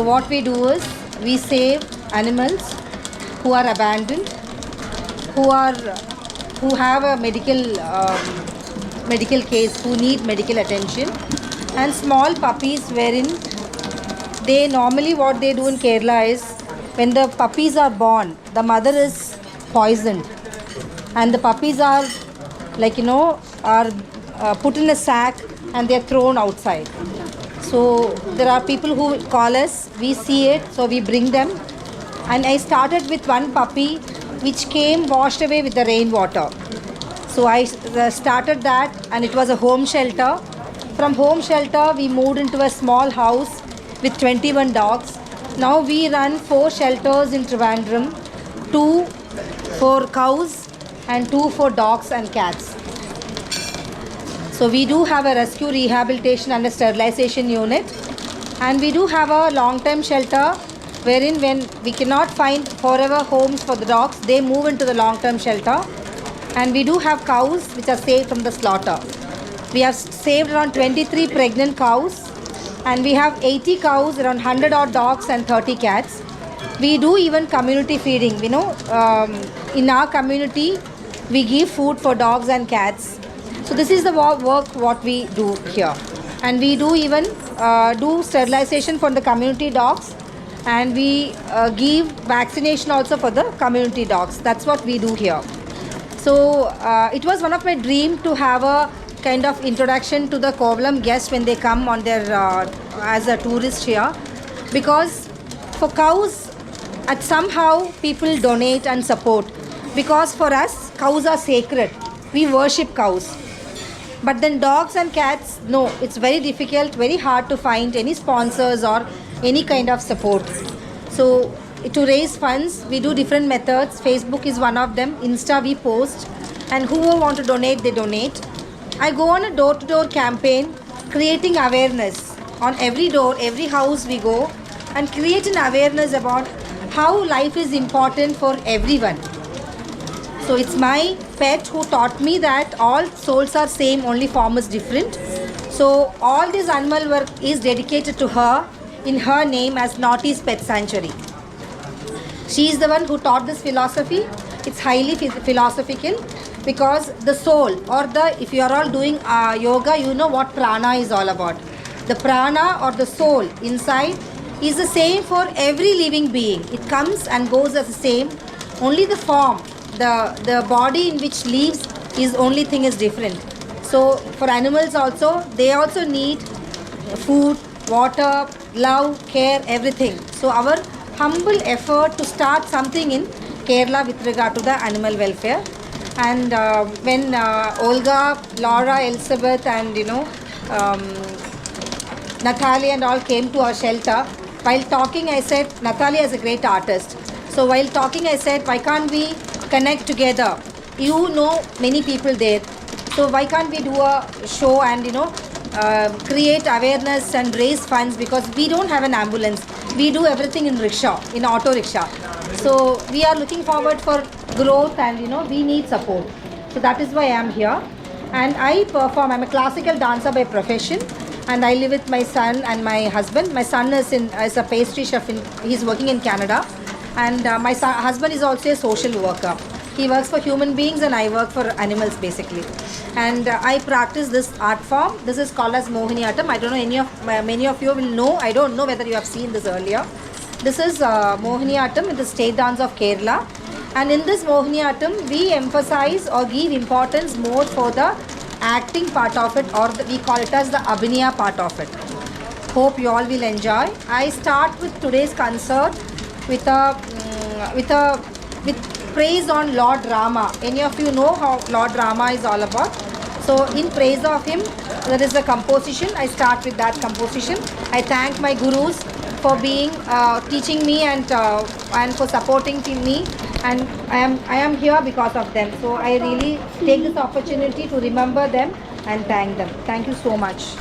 what we do is we save animals who are abandoned, who have a medical case, who need medical attention, and small puppies wherein they normally what they do in Kerala is when the puppies are born, the mother is poisoned, and the puppies are put in a sack and they are thrown outside. So there are people who call us, we see it, so we bring them. And I started with one puppy which came washed away with the rainwater. So I started that, and it was a home shelter. From home shelter we moved into a small house with 21 dogs. Now we run 4 shelters in Trivandrum, 2 for cows and 2 for dogs and cats. So we do have a rescue, rehabilitation and a sterilization unit, and we do have a long-term shelter wherein when we cannot find forever homes for the dogs, they move into the long-term shelter. And we do have cows which are saved from the slaughter. We have saved around 23 pregnant cows, and we have 80 cows, around 100 odd dogs and 30 cats. We do even community feeding. In our community we give food for dogs and cats. So this is the work what we do here. And we do even do sterilization for the community dogs, and we give vaccination also for the community dogs. That's what we do here. So it was one of my dreams to have a kind of introduction to the Kovalam guests when they come on their as a tourist here, because for cows at somehow people donate and support, because for us cows are sacred, we worship cows. But then dogs and cats, no, it's very difficult, very hard to find any sponsors or any kind of support. So to raise funds we do different methods. Facebook is one of them. Insta we post, and whoever want to donate they donate. I go on a door-to-door campaign creating awareness. On every door, every house we go and create an awareness about how life is important for everyone. So it's my pet who taught me that all souls are same, only form is different. So all this animal work is dedicated to her in her name as Naughty's Pet Sanctuary. She is the one who taught this philosophy. It's highly philosophical, because the soul, or if you are all doing yoga, you know what prana is all about. The prana or the soul inside is the same for every living being. It comes and goes as the same. Only the form, the body in which lives is only thing is different. So for animals also, they also need food, water, love, care, everything. So our humble effort to start something in Kerala with regard to the animal welfare. And when Olga, Laura, Elizabeth and Natalia and all came to our shelter, while talking I said, Natalia is a great artist. So while talking I said, why can't we connect together? You know many people there. So why can't we do a show and create awareness and raise funds, because we don't have an ambulance. We do everything in rickshaw, in auto rickshaw. So we are looking forward for growth, and we need support. So that is why I am here. And I perform. I'm a classical dancer by profession, and I live with my son and my husband. My son is a pastry chef. He's working in Canada, and my husband is also a social worker. He works for human beings and I work for animals basically. And I practice this art form. This is called as Mohiniyattam. I don't know, many of you will know. I don't know whether you have seen this earlier. This is Mohiniyattam, the state dance of Kerala. And in this Mohiniyattam, we emphasize or give importance more for the acting part of it, or we call it as the Abhinaya part of it. Hope you all will enjoy. I start with today's concert with praise on Lord Rama. Any of you know how Lord Rama is all about? So in praise of him, there is a composition. I start with that composition. I thank my gurus for being teaching me and for supporting me, and I am here because of them. So I really take this opportunity to remember them and thank them. Thank you so much.